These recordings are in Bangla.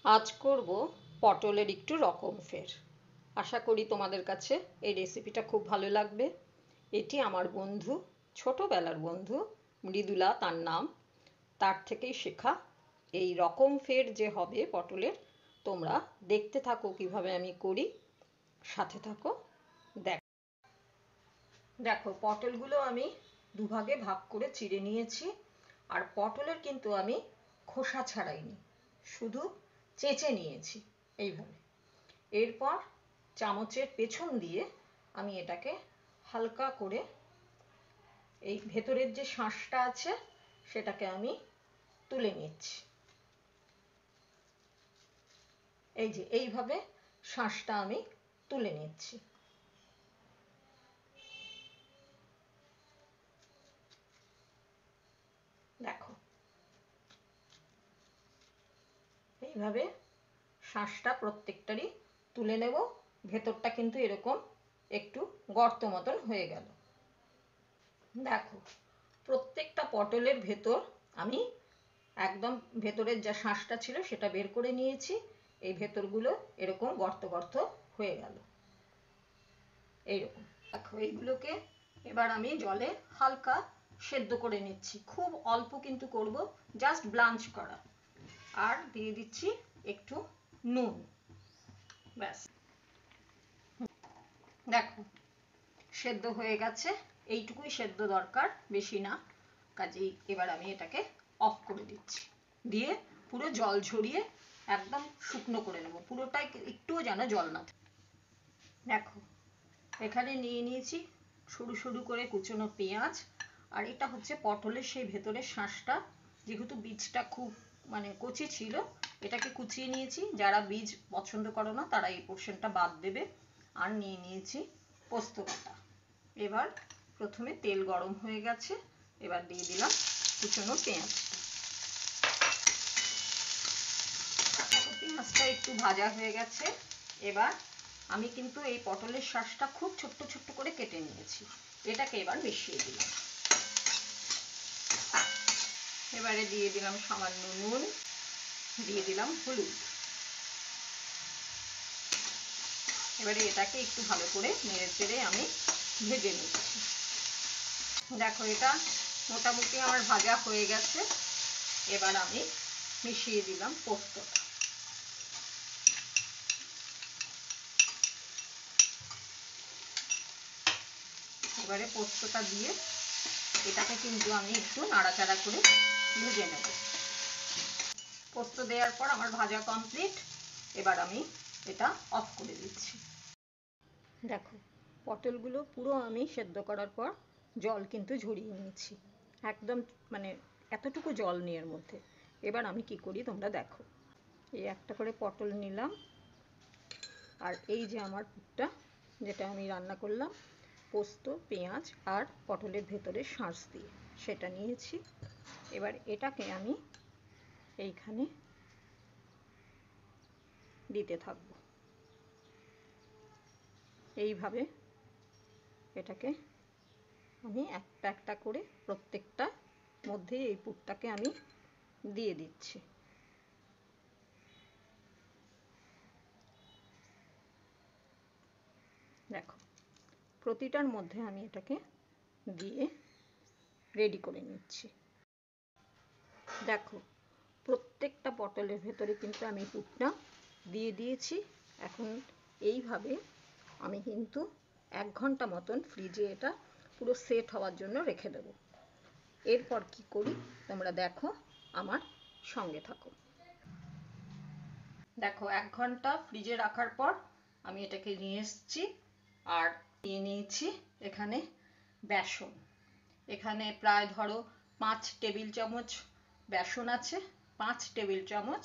আজ করব পটলের একটু রকম ফের। আশা করি তোমাদের কাছে এই রেসিপিটা খুব ভালো লাগবে। এটি আমার বন্ধু, ছোটবেলার বন্ধু মৃদুলা তার নাম, তার থেকেই শেখা এই রকম ফের যে হবে পটলের। তোমরা দেখতে থাকো কিভাবে আমি করি, সাথে থাকো। দেখো পটলগুলো আমি দুভাগে ভাগ করে চিড়ে নিয়েছি। আর পটলের কিন্তু আমি খোসা ছাড়াইনি, শুধু চেঁচে নিয়েছি এইভাবে। এরপর চামচের পেছন দিয়ে আমি এটাকে হালকা করে এই ভেতরের যে শাঁসটা আছে সেটাকে আমি তুলে নিচ্ছি। এই যে এইভাবে শাঁসটা আমি তুলে নিচ্ছি। দেখো এইভাবে শাঁসটা প্রত্যেকটারই তুলে নেব। ভেতরটা কিন্তু এরকম একটু গর্ত মতন হয়ে গেল। দেখো প্রত্যেকটা পটলের ভেতর আমি একদম ভেতরের যা শাঁসটা ছিল সেটা বের করে নিয়েছি। এই ভেতরগুলো এরকম গর্ত গর্ত হয়ে গেল এইরকম। দেখো এইগুলোকে এবার আমি জলে হালকা সেদ্ধ করে নিচ্ছি, খুব অল্প কিন্তু করব, জাস্ট ব্লাঞ্চ করা। আর দিয়ে দিচ্ছি একটু নুন, ব্যাস। দেখো সেদ্ধ হয়ে গেছে, এইটুকুই সেদ্ধ দরকার, বেশি না। কাজেই এবার আমি এটাকে অফ করে দিচ্ছি, দিয়ে পুরো জল ঝরিয়ে একদম শুকনো করে নেব, পুরোটাই, একটুও যেন জল না থাকে। দেখো এখানে নিয়ে নিয়েছি সরু সরু করে কুচনো পেঁয়াজ। আর এটা হচ্ছে পটলের সেই ভেতরের শাঁসটা, যেহেতু বীজটা খুব কচি ছিল, এটাকে কুচিয়ে নিয়েছি। যারা বীজ পছন্দ করো না তারা এই পোর্শনটা বাদ দেবে। আর নিয়ে নিয়েছি পোস্ত বাটা। এবার প্রথমে তেল গরম হয়ে গেছে, এবার দিয়ে দিলাম কুচনো পেঁয়াজটা। পেঁয়াজটা একটু ভাজা হয়ে গেছে। এবার আমি কিন্তু এই পটলের শাঁসটা খুব ছোট্ট ছোট্ট করে কেটে নিয়েছি, এটাকে এবার মিশিয়ে দিলাম। এবারে দিয়ে দিলাম সামান্য নুন, দিয়ে দিলাম হলুদ। এবারে এটাকে একটু ভালো করে নেড়ে চেড়ে আমি ভেজে নিচ্ছি। দেখো এটা মোটামুটি আমার ভাজা হয়ে গেছে। এবার আমি মিশিয়ে দিলাম পোস্তটা। এবারে পোস্তটা দিয়ে এটাকে কিন্তু আমি একটু নাড়াচাড়া করে ভেজে নেব। পোস্ত দেওয়ার পর আমার ভাজা কমপ্লিট। এবার আমি এটা অফ করে দিচ্ছি। দেখো পটলগুলো পুরো আমি সেদ্ধ করার পর জল কিন্তু ঝরিয়ে নিয়েছি, একদম এতটুকু জল নিয়ে এর মধ্যে। এবার আমি কি করি তোমরা দেখো, এই একটা করে পটল নিলাম, আর এই যে আমার পুরটা যেটা আমি রান্না করলাম পোস্ত, পেঁয়াজ আর পটলের ভেতরে শাঁস দিয়ে, সেটা নিয়েছি। এবার এটাকে আমি এইখানে দিতে থাকব। এইভাবে এটাকে আমি একটা একটা করে প্রত্যেকটা মধ্যে এই পুরটাকে আমি দিয়ে দিচ্ছি। দেখো প্রতিটার মধ্যে আমি এটাকে দিয়ে রেডি করে নিচ্ছি। দেখো প্রত্যেকটা পটলের ভেতরে কিন্তু আমি পুরটা দিয়ে দিয়েছি। এখন এইভাবে আমি কিন্তু 1 ঘন্টা মতন ফ্রিজে এটা পুরো সেট হওয়ার জন্য রেখে দেব। এরপর কি করি তোমরা দেখো, আমার সঙ্গে থাকো। দেখো 1 ঘন্টা ফ্রিজে রাখার পর আমি এটাকে নিয়ে এসেছি। আর নিয়ে নিয়েছি এখানে বেসন। এখানে প্রায় ধরো 5 টেবিল চামচ বেসন আছে, 5 টেবিল চামচ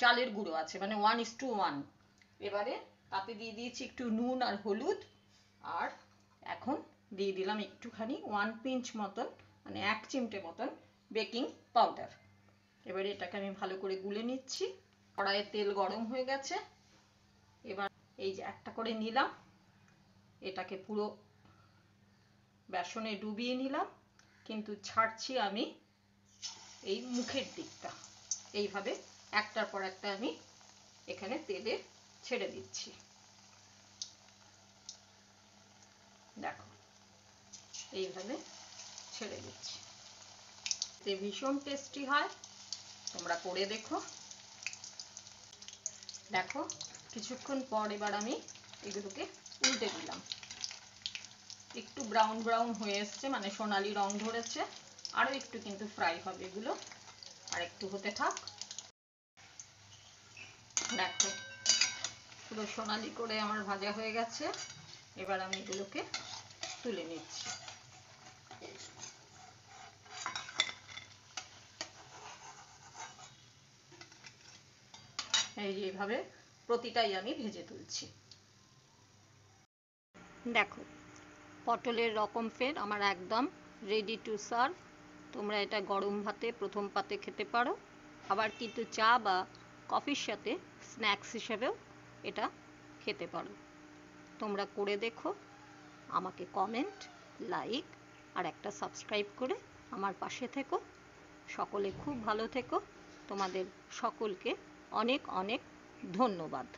চালের গুঁড়ো আছে, 1:1। এবারে তাতে দিয়ে দিয়েছি একটু নুন আর হলুদ। আর এখন দিয়ে দিলাম একটুখানি 1 পিঞ্চ মতন, 1 চিমটে মতন বেকিং পাউডার। এবারে এটাকে আমি ভালো করে গুলে নিচ্ছি। কড়াইয়ে তেল গরম হয়ে গেছে। এবার এই যে একটা করে নিলাম, এটাকে পুরো বেসনে ডুবিয়ে নিলাম, কিন্তু ছাড়ছি আমি এই মুখের দিকটা, এইভাবে একটার পর একটা আমি এখানে তেলে ছেড়ে দিচ্ছি। দেখো এইভাবে ছেড়ে দিচ্ছি। এতে ভীষণ টেস্টি হয়, তোমরা করে দেখো। দেখো কিছুক্ষণ পর এবার আমি এগুলোকে উল্টে দিলাম। একটু ব্রাউন ব্রাউন হয়ে এসছে, মানে সোনালি রং ধরেছে। আরো একটু কিন্তু ফ্রাই হবে এগুলো, আর একটু হতে থাক। দেখো পুরো সোনালি করে আমার ভাজা হয়ে গেছে। এবার আমি এগুলোকে তুলে নিচ্ছি। এইভাবে প্রতিটাই আমি ভেজে তুলছি। দেখো পটলের রকম ফের আমার একদম রেডি টু সার্ভ। তোমরা এটা গরম ভাতে প্রথম পাতে খেতে পারো, আবার কিন্তু চা বা কফির সাথে স্ন্যাক্স হিসেবেও এটা খেতে পারো। তোমরা করে দেখো, আমাকে কমেন্ট, লাইক আর একটা সাবস্ক্রাইব করে আমার পাশে থেকো। সকলে খুব ভালো থেকো। তোমাদের সকলকে অনেক অনেক ধন্যবাদ।